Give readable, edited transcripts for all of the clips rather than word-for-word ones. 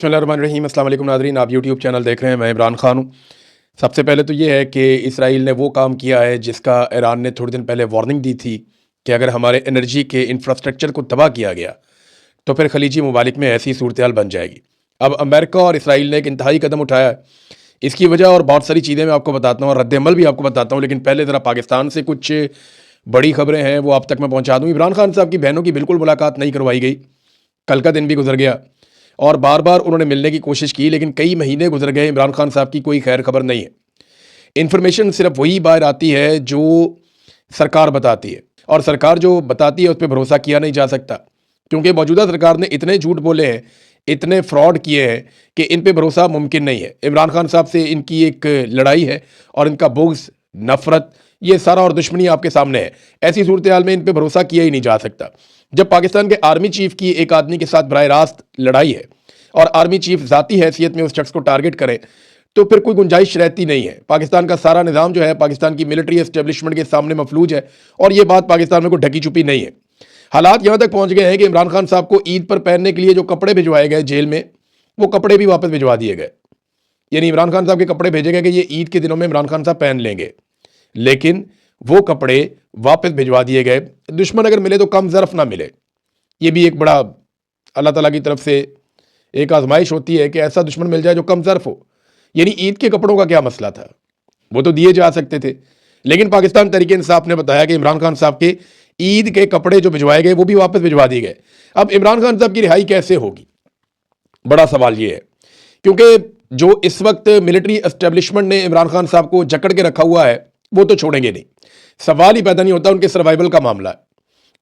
बिस्मिल्लाहिर्रहमानिर्रहीम। अस्सलाम वालेकुम नाज़रीन, आप यूट्यूब चैनल देख रहे हैं। मैं इमरान खान हूँ। सबसे पहले तो ये है कि इसराइल ने वो काम किया है जिसका ईरान ने थोड़े दिन पहले वार्निंग दी थी कि अगर हमारे एनर्जी के इंफ्रास्ट्रक्चर को तबाह किया गया तो फिर खलीजी ममालिक में ऐसी सूरत हाल बन जाएगी। अब अमेरिका और इसराइल ने एक इंतहाई कदम उठाया है। इसकी वजह और बहुत सारी चीज़ें मैं आपको बताता हूँ और रद्द-ए-अमल भी आपको बताता हूँ, लेकिन पहले ज़रा पाकिस्तान से कुछ बड़ी खबरें हैं वो आप तक मैं पहुँचा दूँ। इमरान खान साहब की बहनों की बिल्कुल मुलाकात नहीं करवाई गई। कल का दिन भी गुजर गया और बार बार उन्होंने मिलने की कोशिश की, लेकिन कई महीने गुजर गए, इमरान खान साहब की कोई खैर खबर नहीं है। इन्फॉर्मेशन सिर्फ वही बाहर आती है जो सरकार बताती है, और सरकार जो बताती है उस पर भरोसा किया नहीं जा सकता, क्योंकि मौजूदा सरकार ने इतने झूठ बोले हैं, इतने फ्रॉड किए हैं कि इन पे भरोसा मुमकिन नहीं है। इमरान खान साहब से इनकी एक लड़ाई है और इनका बुग़्ज़, नफ़रत, ये सारा और दुश्मनी आपके सामने है। ऐसी सूरत हाल में इन पे भरोसा किया ही नहीं जा सकता। जब पाकिस्तान के आर्मी चीफ की एक आदमी के साथ बराह रास्त लड़ाई है और आर्मी चीफ ज़ाती हैसियत में उस शख्स को टारगेट करे, तो फिर कोई गुंजाइश रहती नहीं है। पाकिस्तान का सारा निज़ाम जो है पाकिस्तान की मिलिट्री एस्टेब्लिशमेंट के सामने मफलूज है, और ये बात पाकिस्तान में कोई ढकी छुपी नहीं है। हालात यहाँ तक पहुँच गए हैं कि इमरान खान साहब को ईद पर पहनने के लिए जो कपड़े भिजवाए गए जेल में, वो कपड़े भी वापस भिजवा दिए गए। यानी इमरान खान साहब के कपड़े भेजे गए कि ये ईद के दिनों में इमरान खान साहब पहन लेंगे, लेकिन वो कपड़े वापस भिजवा दिए गए। दुश्मन अगर मिले तो कम ज़र्फ ना मिले। ये भी एक बड़ा अल्लाह ताला की तरफ से एक आजमाइश होती है कि ऐसा दुश्मन मिल जाए जो कम ज़र्फ हो। यानी ईद के कपड़ों का क्या मसला था, वो तो दिए जा सकते थे, लेकिन पाकिस्तान तहरीक इंसाफ ने बताया कि इमरान खान साहब के ईद के कपड़े जो भिजवाए गए वो भी वापस भिजवा दिए गए। अब इमरान खान साहब की रिहाई कैसे होगी, बड़ा सवाल ये है, क्योंकि जो इस वक्त मिलिट्री एस्टेब्लिशमेंट ने इमरान खान साहब को जकड़ के रखा हुआ है वो तो छोड़ेंगे नहीं। सवाल ही पैदा नहीं होता, उनके सर्वाइवल का मामला है।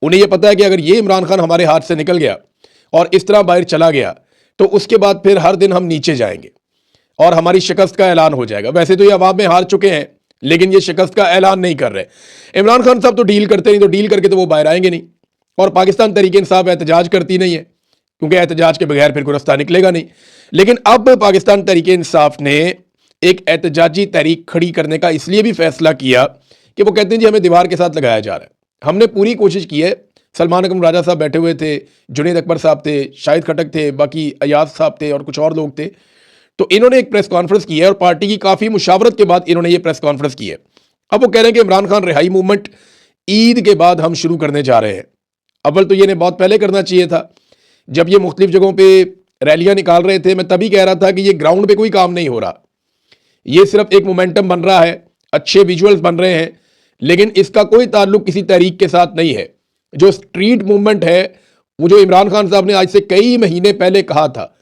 उन्हें यह पता है कि अगर ये इमरान खान हमारे हाथ से निकल गया और इस तरह बाहर चला गया तो उसके बाद फिर हर दिन हम नीचे जाएंगे और हमारी शिकस्त का ऐलान हो जाएगा। वैसे तो ये अवाम में हार चुके हैं, लेकिन ये शिकस्त का ऐलान नहीं कर रहे। इमरान खान साहब तो डील करते नहीं, तो डील करके तो वो बाहर आएंगे नहीं, और पाकिस्तान तहरीक इंसाफ एहतजाज करती नहीं है, क्योंकि एहतजाज के बगैर फिर कोई रास्ता निकलेगा नहीं। लेकिन अब पाकिस्तान तहरीक इंसाफ ने एक एहतजाजी तहरीक खड़ी करने का इसलिए भी फैसला किया कि वो कहते हैं जी हमें दीवार के साथ लगाया जा रहा है। हमने पूरी कोशिश की है। सलमान अकरम राजा साहब बैठे हुए थे, जुनैद अकबर साहब थे, शाहिद खटक थे, बाकी अयाज साहब थे और कुछ और लोग थे। तो इन्होंने एक प्रेस कॉन्फ्रेंस की है और पार्टी की काफ़ी मुशावरत के बाद इन्होंने ये प्रेस कॉन्फ्रेंस की है। अब वो कह रहे हैं कि इमरान खान रिहाई मूवमेंट ईद के बाद हम शुरू करने जा रहे हैं। अव्वल तो ये ने बहुत पहले करना चाहिए था, जब ये मुख्तलिफ जगहों पर रैलियाँ निकाल रहे थे। मैं तभी कह रहा था कि ये ग्राउंड पर कोई काम नहीं हो रहा, ये सिर्फ एक मोमेंटम बन रहा है, अच्छे विजुअल्स बन रहे हैं, लेकिन इसका कोई ताल्लुक किसी तहरीक के साथ नहीं है। जो स्ट्रीट मूवमेंट है, वो जो इमरान खान साहब ने आज से कई महीने पहले कहा था,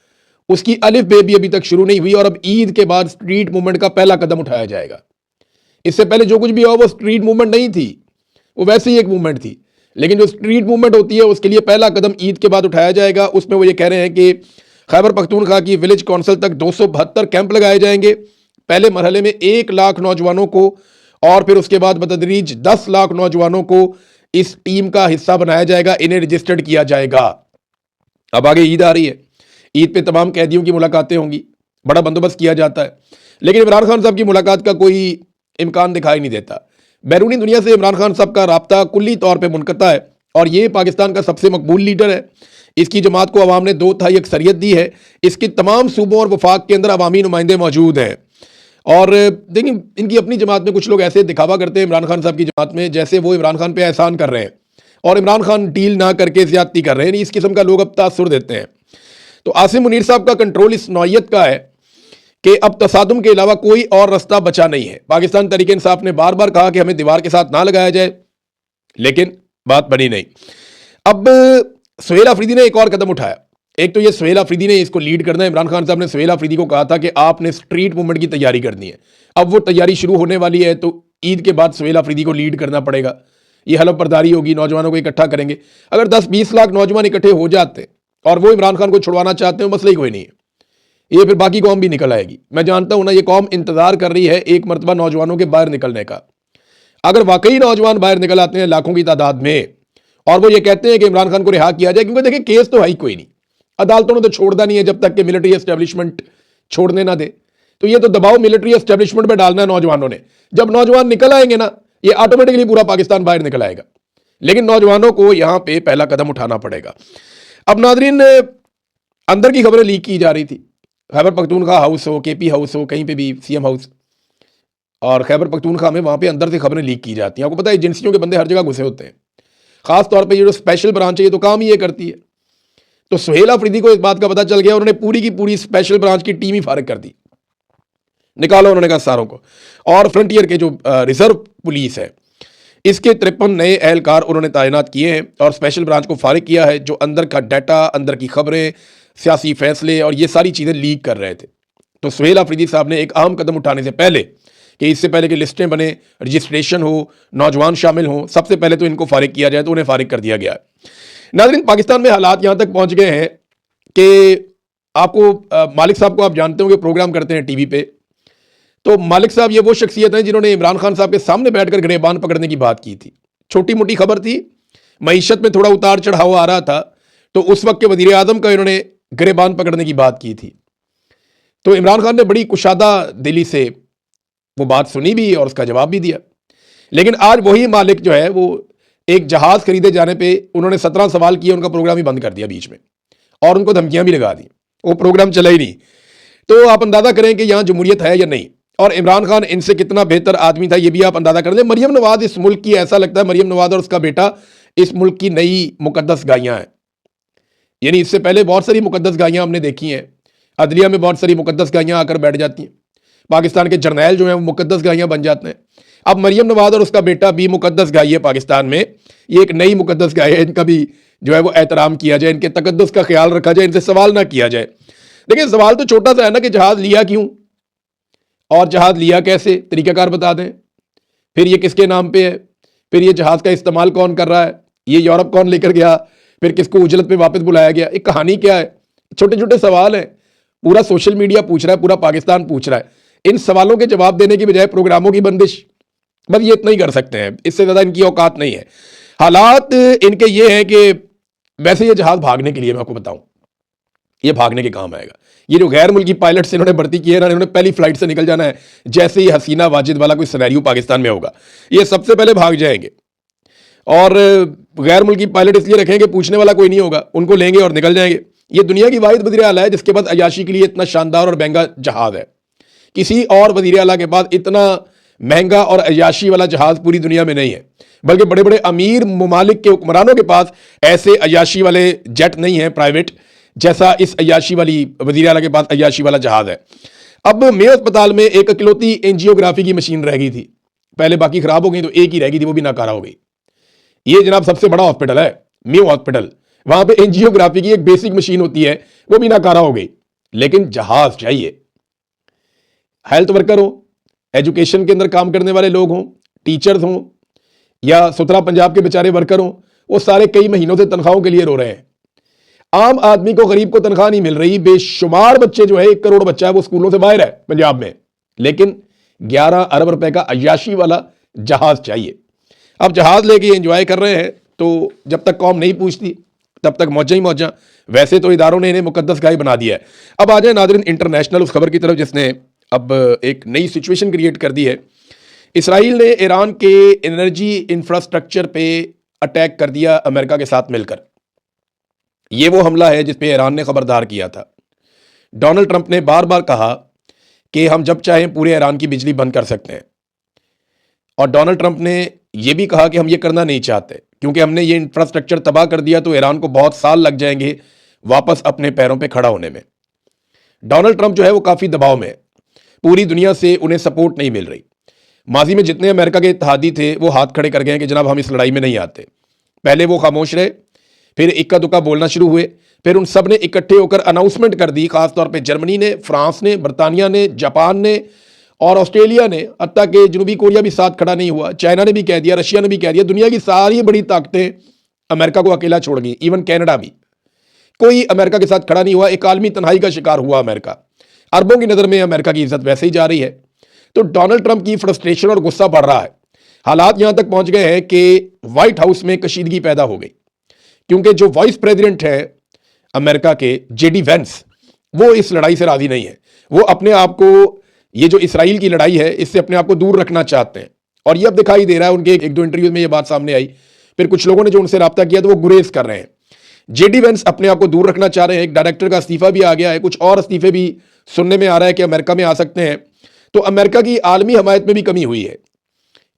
उसकी अलिफ बे भी अभी तक शुरू नहीं हुई, और अब ईद के बाद स्ट्रीट मूवमेंट का पहला कदम उठाया जाएगा। इससे पहले जो कुछ भी हुआ वो स्ट्रीट मूवमेंट नहीं थी, वो वैसे ही एक मूवमेंट थी, लेकिन जो स्ट्रीट मूवमेंट होती है उसके लिए पहला कदम ईद के बाद उठाया जाएगा। उसमें वो ये कह रहे हैं कि खैबर पख्तूनख्वा की विलेज काउंसिल तक 272 कैंप लगाए जाएंगे। पहले मरहले में 1 लाख नौजवानों को, और फिर उसके बाद बतदरीज 10 लाख नौजवानों को इस टीम का हिस्सा बनाया जाएगा, इन्हें रजिस्टर्ड किया जाएगा। अब आगे ईद आ रही है, ईद पे तमाम कैदियों की मुलाकातें होंगी, बड़ा बंदोबस्त किया जाता है, लेकिन इमरान खान साहब की मुलाकात का कोई इम्कान दिखाई नहीं देता। बैरूनी दुनिया से इमरान खान साहब का राब्ता कुल्ली तौर पर मुनक़ता है, और ये पाकिस्तान का सबसे मकबूल लीडर है। इसकी जमात को अवाम ने 2/3 अक्सरियत दी है। इसकी तमाम सूबों और वफाक के अंदर अवामी नुमाइंदे मौजूद हैं। और देखिए, इनकी अपनी जमात में कुछ लोग ऐसे दिखावा करते हैं इमरान खान साहब की जमात में, जैसे वो इमरान खान पे एहसान कर रहे हैं और इमरान खान डील ना करके ज्यादती कर रहे हैं। इस किस्म का लोग अब तासुर देते हैं। तो आसिम मुनीर साहब का कंट्रोल इस नौयत का है कि अब तसादुम के अलावा कोई और रास्ता बचा नहीं है। पाकिस्तान तहरीक इंसाफ ने बार बार कहा कि हमें दीवार के साथ ना लगाया जाए, लेकिन बात बनी नहीं। अब सुहेल अफरीदी ने एक और कदम उठाया। एक तो ये सुहेल अफरीदी ने इसको लीड करना है। इमरान खान साहब ने सुहेल अफरीदी को कहा था कि आपने स्ट्रीट मूवमेंट की तैयारी करनी है। अब वो तैयारी शुरू होने वाली है, तो ईद के बाद सुहेल अफरीदी को लीड करना पड़ेगा। ये हलफ बर्दारी होगी, नौजवानों को इकट्ठा करेंगे। अगर 10-20 लाख नौजवान इकट्ठे हो जाते और वो इमरान खान को छुड़वाना चाहते हो, मसला ही कोई नहीं है, ये फिर बाकी कौम भी निकल आएगी। मैं जानता हूं ना, ये कौम इंतजार कर रही है एक मरतबा नौजवानों के बाहर निकलने का। अगर वाकई नौजवान बाहर निकल आते हैं लाखों की तादाद में, और वो ये कहते हैं कि इमरान खान को रिहा किया जाए, क्योंकि देखिए केस तो है ही कोई नहीं, अदालतों ने तो छोड़ना नहीं है जब तक कि मिलिट्री एस्टेब्लिशमेंट छोड़ने ना दे। तो ये तो दबाव मिलिट्री एस्टेब्लिशमेंट पे डालना है नौजवानों ने। जब नौजवान निकल आएंगे ना, ये ऑटोमेटिकली पूरा पाकिस्तान बाहर निकल आएगा, लेकिन नौजवानों को यहां पे पहला कदम उठाना पड़ेगा। अब नाजरीन, अंदर की खबरें लीक की जा रही थी। खैबर पख्तूनख्वा हाउस हो, केपी हाउस हो, कहीं पे भी सीएम हाउस और खैबर पख्तूनख्वा में वहाँ पे अंदर से खबरें लीक की जाती हैं। आपको पता है एजेंसियों के बंदे हर जगह घुसे होते हैं, खास तौर पे ये जो स्पेशल ब्रांच है ये तो काम ही ये करती है। तो सुहेल अफरीदी को इस बात का पता चल गया, उन्होंने पूरी की पूरी स्पेशल ब्रांच की टीम ही फारिग कर दी, निकालो उन्होंने कहा सारों को। और फ्रंटियर के जो रिजर्व पुलिस है इसके 53 नए एहलकार उन्होंने तैनात किए हैं और स्पेशल ब्रांच को फारिग किया है, जो अंदर का डाटा, अंदर की खबरें, सियासी फैसले और ये सारी चीज़ें लीक कर रहे थे। तो सुहेल अफरीदी साहब ने एक अहम कदम उठाने से पहले कि इससे पहले कि लिस्टें बने, रजिस्ट्रेशन हो, नौजवान शामिल हों, सबसे पहले तो इनको फारिग किया जाए, तो उन्हें फारिग कर दिया गया है। नाज़रीन, पाकिस्तान में हालात यहाँ तक पहुँच गए हैं कि आपको मालिक साहब को आप जानते होंगे, प्रोग्राम करते हैं टीवी पे। तो मालिक साहब ये वो शख्सियत हैं जिन्होंने इमरान खान साहब के सामने बैठकर गिरेबान पकड़ने की बात की थी। छोटी मोटी खबर थी, मईशत में थोड़ा उतार चढ़ाव आ रहा था, तो उस वक्त के वजीर आजम का इन्होंने गिरेबान पकड़ने की बात की थी। तो इमरान खान ने बड़ी कुशादा दिली से वो बात सुनी भी और उसका जवाब भी दिया। लेकिन आज वही मालिक जो है वो एक जहाज खरीदे जाने पे उन्होंने 17 सवाल किए, उनका प्रोग्राम ही बंद कर दिया बीच में और उनको धमकियां भी लगा दी, वो प्रोग्राम चला ही नहीं। तो आप अंदाजा करें कि यहां जमहूरियत है या नहीं, और इमरान खान इनसे कितना बेहतर आदमी था ये भी आप अंदाजा कर लें। मरियम नवाज इस मुल्क की, ऐसा लगता है मरियम नवाज और उसका बेटा इस मुल्क की नई मुकद्दस गायियां हैं। यानी इससे पहले बहुत सारी मुकद्दस गायियां हमने देखी हैं, अदलिया में बहुत सारी मुकद्दस गायियां आकर बैठ जाती हैं, पाकिस्तान के जर्नैल जो हैं वो मुकद्दस गायियां बन जाते हैं। अब मरियम नवाज और उसका बेटा भी मुकद्दस गाय है पाकिस्तान में, ये एक नई मुकद्दस गाय है, इनका भी जो है वो एहतराम किया जाए, इनके तकद्दुस का ख्याल रखा जाए, इनसे सवाल ना किया जाए। देखिए सवाल तो छोटा सा है ना कि जहाज लिया क्यों और जहाज लिया कैसे, तरीकाकार बता दें। फिर ये किसके नाम पे है, फिर ये जहाज का इस्तेमाल कौन कर रहा है, ये यूरोप कौन लेकर गया, फिर किसको उजलत पे वापस बुलाया गया, एक कहानी क्या है। छोटे छोटे सवाल हैं, पूरा सोशल मीडिया पूछ रहा है, पूरा पाकिस्तान पूछ रहा है। इन सवालों के जवाब देने की बजाय प्रोग्रामों की बंदिश, बस ये इतना ही कर सकते हैं, इससे ज़्यादा इनकी औकात नहीं है। हालात इनके ये हैं कि वैसे ये जहाज भागने के लिए, मैं आपको बताऊं, ये भागने के काम आएगा। ये जो गैर मुल्की पायलट से इन्होंने भर्ती की है ना, इन्होंने पहली फ्लाइट से निकल जाना है। जैसे ही हसीना वाजिद वाला कोई सिनेरियो पाकिस्तान में होगा, ये सबसे पहले भाग जाएंगे। और गैर मुल्की पायलट इसलिए रखेंगे, पूछने वाला कोई नहीं होगा, उनको लेंगे और निकल जाएंगे। ये दुनिया की वाहिद वज़ीर आला है जिसके पास अयाशी के लिए इतना शानदार और महंगा जहाज है। किसी और वज़ीर आला के पास इतना महंगा और अयाशी वाला जहाज पूरी दुनिया में नहीं है, बल्कि बड़े बड़े अमीर ममालिक के हुक्मरानों के पास ऐसे अयाशी वाले जेट नहीं है प्राइवेट, जैसा इस अयाशी वाली वज़ीर आला के पास अयाशी वाला जहाज है। अब मेरे अस्पताल में एक इकलौती एंजियोग्राफी की मशीन रह गई थी, पहले बाकी खराब हो गई तो एक ही रह गई थी, वो भी नाकारा हो गई। ये जनाब सबसे बड़ा हॉस्पिटल है म्यू हॉस्पिटल, वहां पे एंजियोग्राफी की एक बेसिक मशीन होती है, वो भी नाकारा हो गई। लेकिन जहाज चाहिए। हेल्थ वर्कर हो, एजुकेशन के अंदर काम करने वाले लोग हों, टीचर्स हों, या सुतरा पंजाब के बेचारे वर्कर हों, वो सारे कई महीनों से तनख्वाहों के लिए रो रहे हैं। आम आदमी को, गरीब को तनख्वाह नहीं मिल रही। बेशुमार बच्चे जो है, 1 करोड़ बच्चा है वो स्कूलों से बाहर है पंजाब में, लेकिन 11 अरब रुपए का अयाशी वाला जहाज चाहिए। अब जहाज लेके एंजॉय कर रहे हैं, तो जब तक कौम नहीं पूछती तब तक मौजा ही मौजा। वैसे तो इदारों ने इन्हें मुकद्दस गाय बना दिया है। अब आ जाए नाज़रीन इंटरनेशनल उस खबर की तरफ जिसने अब एक नई सिचुएशन क्रिएट कर दी है। इसराइल ने ईरान के एनर्जी इंफ्रास्ट्रक्चर पे अटैक कर दिया अमेरिका के साथ मिलकर। ये वो हमला है जिस पे ईरान ने खबरदार किया था। डोनाल्ड ट्रंप ने बार बार कहा कि हम जब चाहें पूरे ईरान की बिजली बंद कर सकते हैं, और डोनाल्ड ट्रंप ने यह भी कहा कि हम ये करना नहीं चाहते, क्योंकि हमने ये इंफ्रास्ट्रक्चर तबाह कर दिया तो ईरान को बहुत साल लग जाएंगे वापस अपने पैरों पे खड़ा होने में। डोनाल्ड ट्रंप जो है वो काफ़ी दबाव में है, पूरी दुनिया से उन्हें सपोर्ट नहीं मिल रही। माजी में जितने अमेरिका के इत्तेहादी थे वो हाथ खड़े कर गए कि जनाब हम इस लड़ाई में नहीं आते। पहले वो खामोश रहे, फिर इक्का दुक्का बोलना शुरू हुए, फिर उन सब ने इकट्ठे होकर अनाउंसमेंट कर दी, खासतौर पे जर्मनी ने, फ्रांस ने, बरतानिया ने, जापान ने और ऑस्ट्रेलिया ने, हत्ता कि जनूबी कोरिया भी साथ खड़ा नहीं हुआ। चाइना ने भी कह दिया, रशिया ने भी कह दिया, दुनिया की सारी बड़ी ताकतें अमेरिका को अकेला छोड़ गई, इवन कनाडा भी। कोई अमेरिका के साथ खड़ा नहीं हुआ, एक आलमी तन्हाई का शिकार हुआ अमेरिका। अरबों की नज़र में अमेरिका की इज्जत वैसे ही जा रही है। तो डोनाल्ड ट्रंप की फ्रस्ट्रेशन और गुस्सा बढ़ रहा है। हालात यहां तक पहुंच गए हैं कि व्हाइट हाउस में कशीदगी पैदा हो गई, क्योंकि जो वाइस प्रेसिडेंट है अमेरिका के, जेडी वेंस, वो इस लड़ाई से राजी नहीं है। वो अपने आप को, ये जो इसराइल की लड़ाई है, इससे अपने आप को दूर रखना चाहते हैं। और ये अब दिखाई दे रहा है, उनके एक दो इंटरव्यू में ये बात सामने आई। फिर कुछ लोगों ने जो उनसे रब्ता किया तो वो गुरेज कर रहे हैं। जेडी वेंस अपने आप को दूर रखना चाह रहे हैं, एक डायरेक्टर का इस्तीफा भी आ गया है, कुछ और इस्तीफे भी सुनने में आ रहा है कि अमेरिका में आ सकते हैं। तो अमेरिका की आलमी हमायत में भी कमी हुई है,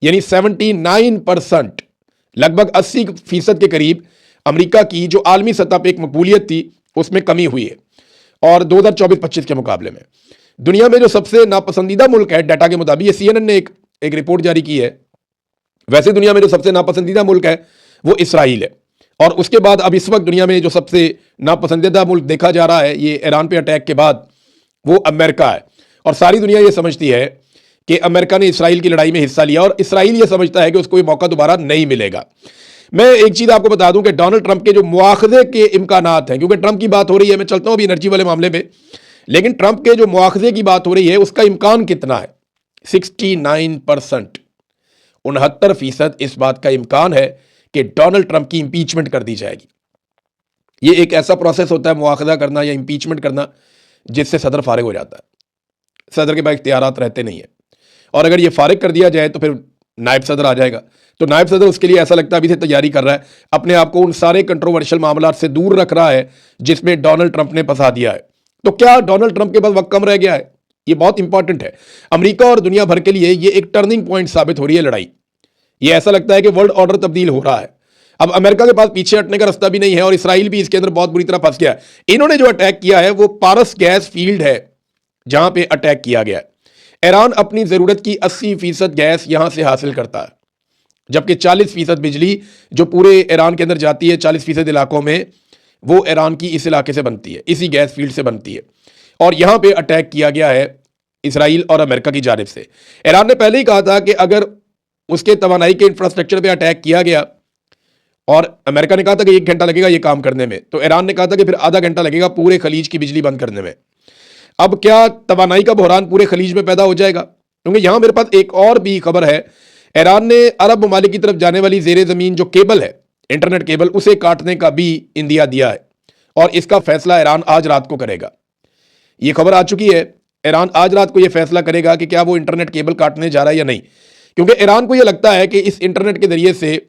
यानी 79%, लगभग 80% के करीब अमेरिका की जो आलमी सतह पर एक मकबूलियत थी उसमें कमी हुई है। और 2024-25 के मुकाबले में दुनिया में जो सबसे नापसंदीदा मुल्क है, डाटा के मुताबिक, ये CNN ने एक रिपोर्ट जारी की है, वैसे दुनिया में जो सबसे नापसंदीदा मुल्क है वो इसराइल है। और उसके बाद अब इस वक्त दुनिया में जो सबसे नापसंदीदा मुल्क देखा जा रहा है ये ईरान पे अटैक के बाद, वो अमेरिका है। और सारी दुनिया ये समझती है कि अमेरिका ने इसराइल की लड़ाई में हिस्सा लिया और इसराइल ये समझता है कि उसको ये मौका दोबारा नहीं मिलेगा। मैं एक चीज़ आपको बता दूं कि डोनाल्ड ट्रंप के जो मुआखजे के इम्कानात हैं, क्योंकि ट्रंप की बात हो रही है, मैं चलता हूं अभी एनर्जी वाले मामले में, लेकिन ट्रंप के जो मुआखजे की बात हो रही है उसका इम्कान कितना है? 69%, 69% इस बात का इम्कान है कि डोनाल्ड ट्रंप की इंपीचमेंट कर दी जाएगी। ये एक ऐसा प्रोसेस होता है मुआखजा करना या इंपीचमेंट करना जिससे सदर फारिग हो जाता है। सदर के पास इख्तियारात रहते नहीं है, और अगर ये फारिग कर दिया जाए तो फिर नायब सदर आ जाएगा। तो नायब सदर उसके लिए ऐसा लगता है अभी से तैयारी कर रहा है, अपने आप को उन सारे कंट्रोवर्शियल मामला से दूर रख रहा है जिसमें डोनाल्ड ट्रंप ने फंसा दिया है। तो क्या डोनाल्ड ट्रंप के पास वक्त कम रह गया है? ये बहुत इंपॉर्टेंट है अमेरिका और दुनिया भर के लिए। ये एक टर्निंग पॉइंट साबित हो रही है लड़ाई। ये ऐसा लगता है कि वर्ल्ड ऑर्डर तब्दील हो रहा है। अब अमेरिका के पास पीछे हटने का रास्ता भी नहीं है और इसराइल भी इसके अंदर बहुत बुरी तरह फंस गया है। इन्होंने जो अटैक किया है वो पारस गैस फील्ड है जहां पे अटैक किया गया है। ईरान अपनी जरूरत की 80% गैस यहां से हासिल करता है, जबकि 40% बिजली जो पूरे ईरान के अंदर जाती है 40% इलाकों में, वो ईरान की इस इलाके से बनती है, इसी गैस फील्ड से बनती है। और यहां पे अटैक किया गया है इसराइल और अमेरिका की जानिब से। ईरान ने पहले ही कहा था कि अगर उसके तवानाई के इंफ्रास्ट्रक्चर पे अटैक किया गया, और अमेरिका ने कहा था कि 1 घंटा लगेगा ये काम करने में, तो ईरान ने कहा था कि फिर आधा घंटा लगेगा पूरे खलीज की बिजली बंद करने में। अब क्या तवानाई का बहरान पूरे खलीज में पैदा हो जाएगा? क्योंकि यहां मेरे पास एक और भी खबर है। ईरान ने अरब ममालिक की तरफ जाने वाली जेर जमीन जो केबल है, इंटरनेट केबल, उसे काटने का भी इंदिया दिया है, और इसका फैसला ईरान आज रात को करेगा। यह खबर आ चुकी है, ईरान आज रात को यह फैसला करेगा कि क्या वो इंटरनेट केबल काटने जा रहा है या नहीं। क्योंकि ईरान को यह लगता है कि इस इंटरनेट के जरिए से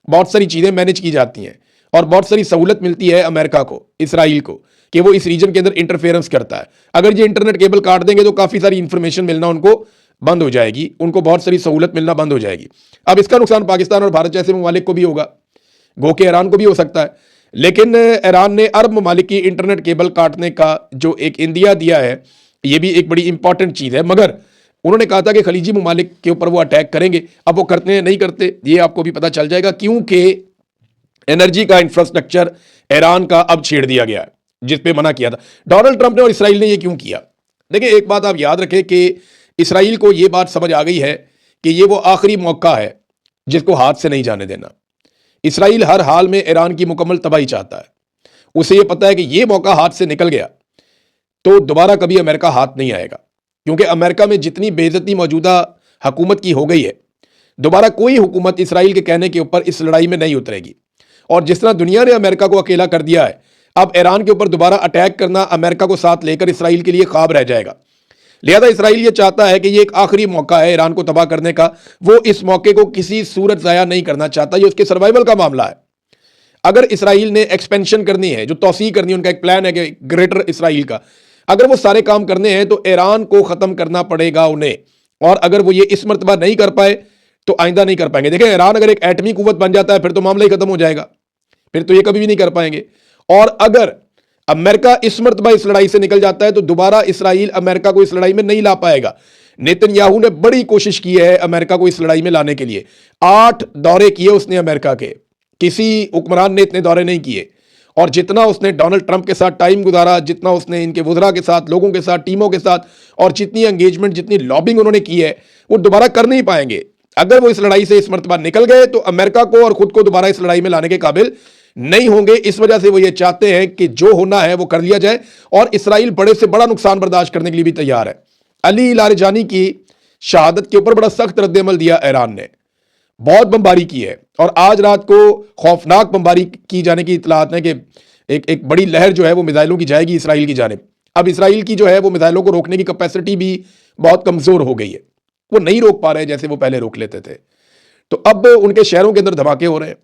बहुत सारी चीजें मैनेज की जाती हैं और बहुत सारी सहूलत मिलती है अमेरिका को, इसराइल को, कि वो इस रीजन के अंदर इंटरफेरेंस करता है। अगर ये इंटरनेट केबल काट देंगे तो काफी सारी इंफॉर्मेशन मिलना उनको बंद हो जाएगी, उनको बहुत सारी सहूलत मिलना बंद हो जाएगी। अब इसका नुकसान पाकिस्तान और भारत जैसे ममालिक को भी होगा, गो के ईरान को भी हो सकता है। लेकिन ईरान ने अरब ममालिक की इंटरनेट केबल काटने का जो एक इंदिया दिया है, यह भी एक बड़ी इंपॉर्टेंट चीज है। मगर उन्होंने कहा था कि खलीजी ममालिक के ऊपर वो अटैक करेंगे। अब वो करते हैं नहीं करते ये आपको भी पता चल जाएगा, क्योंकि एनर्जी का इंफ्रास्ट्रक्चर ईरान का अब छेड़ दिया गया है जिस पे मना किया था डोनाल्ड ट्रंप ने। और इसराइल ने ये क्यों किया? देखिए, एक बात आप याद रखें कि इसराइल को ये बात समझ आ गई है कि ये वो आखिरी मौका है जिसको हाथ से नहीं जाने देना। इसराइल हर हाल में ईरान की मुकम्मल तबाही चाहता है। उसे ये पता है कि ये मौका हाथ से निकल गया तो दोबारा कभी अमेरिका हाथ नहीं आएगा, क्योंकि अमेरिका में जितनी बेइज्जती मौजूदा हुकूमत की हो गई है, दोबारा कोई हुकूमत इसराइल के कहने के ऊपर इस लड़ाई में नहीं उतरेगी। और जिस तरह दुनिया ने अमेरिका को अकेला कर दिया है, अब ईरान के ऊपर दोबारा अटैक करना अमेरिका को साथ लेकर इसराइल के लिए ख्वाब रह जाएगा। लिहाजा इसराइल ये चाहता है कि ये एक आखिरी मौका है ईरान को तबाह करने का। वो इस मौके को किसी सूरत ज़ाया नहीं करना चाहता, ये उसके सर्वाइवल का मामला है। अगर इसराइल ने एक्सपेंशन करनी है, जो तौसीह करनी है, उनका एक प्लान है कि ग्रेटर इसराइल का, अगर वो सारे काम करने हैं तो ईरान को ख़त्म करना पड़ेगा उन्हें। और अगर वो ये इस मरतबा नहीं कर पाए तो आइंदा नहीं कर पाएंगे। देखें, ईरान अगर एक एटमी कुव्वत बन जाता है फिर तो मामला ही खत्म हो जाएगा, फिर तो ये कभी भी नहीं कर पाएंगे। और अगर अमेरिका इस मरतबा इस लड़ाई से निकल जाता है तो दोबारा इसराइल अमेरिका को इस लड़ाई में नहीं ला पाएगा। नेतन्याहू ने बड़ी कोशिश की है अमेरिका को इस लड़ाई में लाने के लिए। 8 दौरे किए उसने अमेरिका के, किसी हुक्मरान ने इतने दौरे नहीं किए। और जितना उसने डोनाल्ड ट्रंप के साथ टाइम गुजारा, जितना उसने इनके वुज़रा के साथ, लोगों के साथ, टीमों के साथ, और जितनी एंगेजमेंट, जितनी लॉबिंग उन्होंने की है, वो दोबारा कर नहीं पाएंगे। अगर वो इस लड़ाई से इस मरतबा निकल गए तो अमेरिका को और खुद को दोबारा इस लड़ाई में लाने के काबिल नहीं होंगे। इस वजह से वो ये चाहते हैं कि जो होना है वो कर लिया जाए, और इसराइल बड़े से बड़ा नुकसान बर्दाश्त करने के लिए भी तैयार है। अली लारजानी की शहादत के ऊपर बड़ा सख्त रद्द-ए-अमल दिया ईरान ने, बहुत बमबारी की है। और आज रात को खौफनाक बमबारी की जाने की इतलात है कि एक बड़ी लहर जो है वो मिसाइलों की जाएगी इसराइल की जानिब। अब इसराइल की जो है वो मिसाइलों को रोकने की कैपेसिटी भी बहुत कमज़ोर हो गई है, वो नहीं रोक पा रहे जैसे वो पहले रोक लेते थे। तो अब उनके शहरों के अंदर धमाके हो रहे हैं,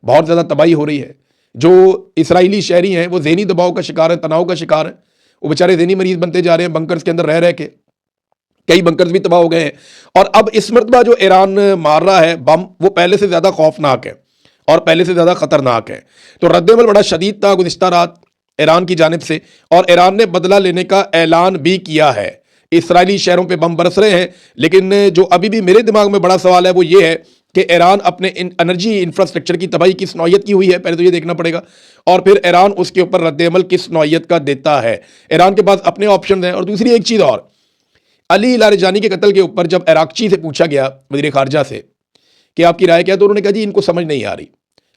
बहुत ज़्यादा तबाही हो रही है। जो इसराइली शहरी हैं वो ज़हनी दबाव का शिकार हैं, तनाव का शिकार हैं। वो बेचारे ज़हनी मरीज बनते जा रहे हैं बंकर्स के अंदर रह रह के। कई बंकर्स भी तबाह हो गए हैं। और अब इस मरतबा जो ईरान मार रहा है बम, वो पहले से ज़्यादा खौफनाक है और पहले से ज़्यादा ख़तरनाक है। तो रद्दअमल बड़ा शदीद था गुज़िश्ता रात ईरान की जानिब से, और ईरान ने बदला लेने का ऐलान भी किया है। इसराइली शहरों पे बम बरस रहे हैं, लेकिन जो अभी भी मेरे दिमाग में बड़ा सवाल है वो ये है कि ईरान अपने एनर्जी इंफ्रास्ट्रक्चर की तबाही किस नौयत की हुई है, पहले तो ये देखना पड़ेगा, और फिर ईरान उसके ऊपर रद्दअमल किस नौयत का देता है। ईरान के पास अपने ऑप्शन हैं। और दूसरी एक चीज़ और, अली लारिजानी के कत्ल के ऊपर जब इराकची से पूछा गया वज़ीर ख़ारजा से कि आपकी राय क्या है, तो उन्होंने कहा जी इनको समझ नहीं आ रही,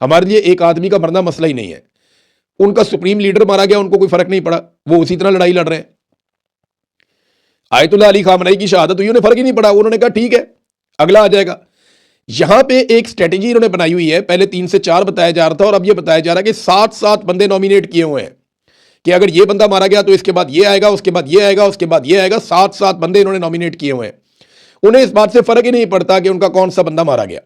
हमारे लिए एक आदमी का मरना मसला ही नहीं है। उनका सुप्रीम लीडर मारा गया, उनको कोई फर्क नहीं पड़ा, वो उसी तरह लड़ाई लड़ रहे हैं। आयतुल्लाह अली खामनई की शहादत हुई, उन्हें फर्क ही नहीं पड़ा, उन्होंने कहा ठीक है अगला आ जाएगा। यहां पे एक स्ट्रेटेजी इन्होंने बनाई हुई है, पहले 3 से 4 बताया जा रहा था और अब यह बताया जा रहा है कि 7-7 बंदे नॉमिनेट किए हुए हैं कि अगर ये बंदा मारा गया तो इसके बाद ये आएगा, उसके बाद ये आएगा, उसके बाद ये आएगा। 7-7 बंदे इन्होंने नॉमिनेट किए हुए हैं। उन्हें इस बात से फर्क ही नहीं पड़ता कि उनका कौन सा बंदा मारा गया।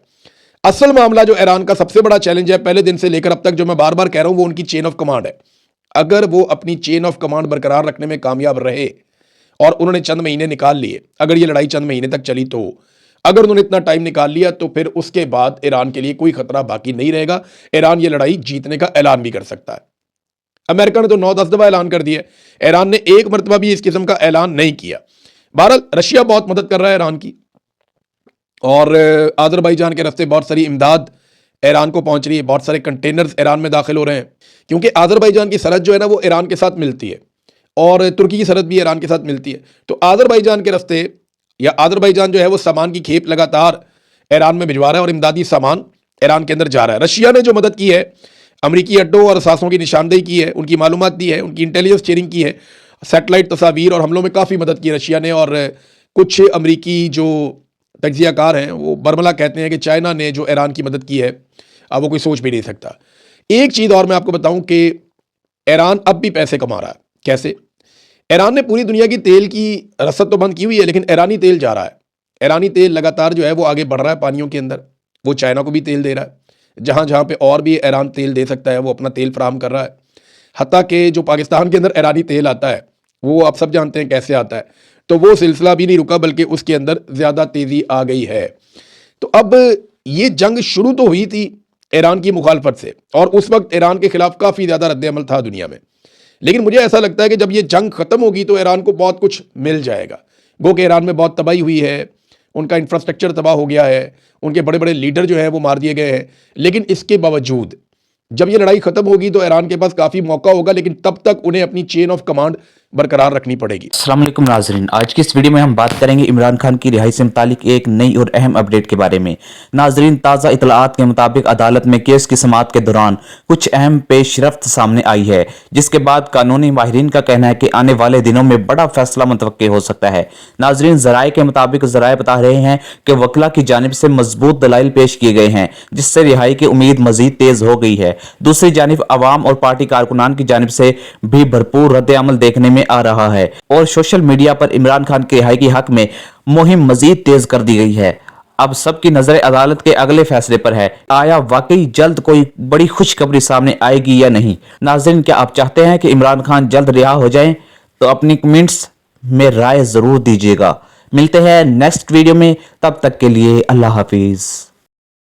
असल मामला जो ईरान का सबसे बड़ा चैलेंज है पहले दिन से लेकर अब तक, जो मैं बार बार कह रहा हूं, वो उनकी चेन ऑफ कमांड है। अगर वो अपनी चेन ऑफ कमांड बरकरार रखने में कामयाब रहे, और उन्होंने चंद महीने निकाल लिए, अगर ये लड़ाई चंद महीने तक चली, तो अगर उन्होंने इतना टाइम निकाल लिया तो फिर उसके बाद ईरान के लिए कोई खतरा बाकी नहीं रहेगा। ईरान ये लड़ाई जीतने का ऐलान भी कर सकता है। अमेरिका ने तो 9-10 दफा ऐलान कर दिया, ईरान ने एक मरतबा भी इस किस्म का ऐलान नहीं किया। बहरहाल रशिया बहुत मदद कर रहा है ईरान की, और आज़रबाईजान के रास्ते बहुत सारी इमदाद ईरान को पहुंच रही है, बहुत सारे कंटेनर्स ईरान में दाखिल हो रहे हैं, क्योंकि आज़रबाईजान की सरहद जो है ना वो ईरान के साथ मिलती है, और तुर्की की सरहद भी ईरान के साथ मिलती है। तो आज़रबाईजान के रास्ते, या आज़रबाईजान जो है वो सामान की खेप लगातार ईरान में भिजवा रहा है, और इमदादी सामान ईरान के अंदर जा रहा है। रशिया ने जो मदद की है, अमरीकी अड्डों और असासों की निशानदेही की है, उनकी मालूमात दी है, उनकी इंटेलिजेंस शेयरिंग की है, सैटेलाइट तस्वीर और हमलों में काफ़ी मदद की रशिया ने। और कुछ अमरीकी जो तज्जियाकार हैं वो बरमला कहते हैं कि चाइना ने जो ईरान की मदद की है अब वो कोई सोच भी नहीं सकता। एक चीज़ और मैं आपको बताऊं कि ईरान अब भी पैसे कमा रहा है। कैसे? ईरान ने पूरी दुनिया की तेल की रसद तो बंद की हुई है, लेकिन ईरानी तेल जा रहा है। ईरानी तेल लगातार जो है वो आगे बढ़ रहा है पानियों के अंदर, वो चाइना को भी तेल दे रहा है। जहाँ जहाँ पे और भी ईरान तेल दे सकता है वो अपना तेल फराहम कर रहा है। हत्ता कि जो पाकिस्तान के अंदर ईरानी तेल आता है वो आप सब जानते हैं कैसे आता है, तो वो सिलसिला भी नहीं रुका, बल्कि उसके अंदर ज़्यादा तेज़ी आ गई है। तो अब ये जंग शुरू तो हुई थी ईरान की मुखालफत से, और उस वक्त ईरान के खिलाफ काफ़ी ज़्यादा रद्द-ए-अमल था दुनिया में, लेकिन मुझे ऐसा लगता है कि जब ये जंग ख़त्म होगी तो ईरान को बहुत कुछ मिल जाएगा। गो कि ईरान में बहुत तबाही हुई है, उनका इंफ्रास्ट्रक्चर तबाह हो गया है, उनके बड़े बड़े लीडर जो हैं वो मार दिए गए हैं, लेकिन इसके बावजूद जब ये लड़ाई खत्म होगी तो ईरान के पास काफ़ी मौका होगा, लेकिन तब तक उन्हें अपनी चेन ऑफ कमांड बरकरार रखनी पड़ेगी। अस्सलाम वालेकुम नाजरीन, आज की इस वीडियो में हम बात करेंगे इमरान खान की रिहाई से मुतालिक एक नई और अहम अपडेट के बारे में। नाजरीन, ताज़ा इतलात के मुताबिक अदालत में केस की समाअत के दौरान कुछ अहम पेशरफ्त सामने आई है, जिसके बाद कानूनी माहिरीन का कहना है कि आने वाले दिनों में बड़ा फैसला मुतवक्के हो सकता है। नाजरीन, ज़राए के मुताबिक ज़राए बता रहे हैं कि वकला की जानिब से मजबूत दलाइल पेश किए गए हैं, जिससे रिहाई की उम्मीद मजीद तेज हो गई है। दूसरी जानिब अवाम और पार्टी कारकुनान की जानिब से भी भरपूर रद्द अमल देखने में आ रहा है, और सोशल मीडिया पर इमरान खान की रिहाई के हक में मुहिम मजीद तेज कर दी गई है। अब सबकी नजर अदालत के अगले फैसले पर है, आया वाकई जल्द कोई बड़ी खुशखबरी सामने आएगी या नहीं। नाज़रीन, क्या आप चाहते हैं कि इमरान खान जल्द रिहा हो जाएं? तो अपनी कमेंट्स में राय जरूर दीजिएगा। मिलते हैं नेक्स्ट वीडियो में, तब तक के लिए अल्लाह हाफिज।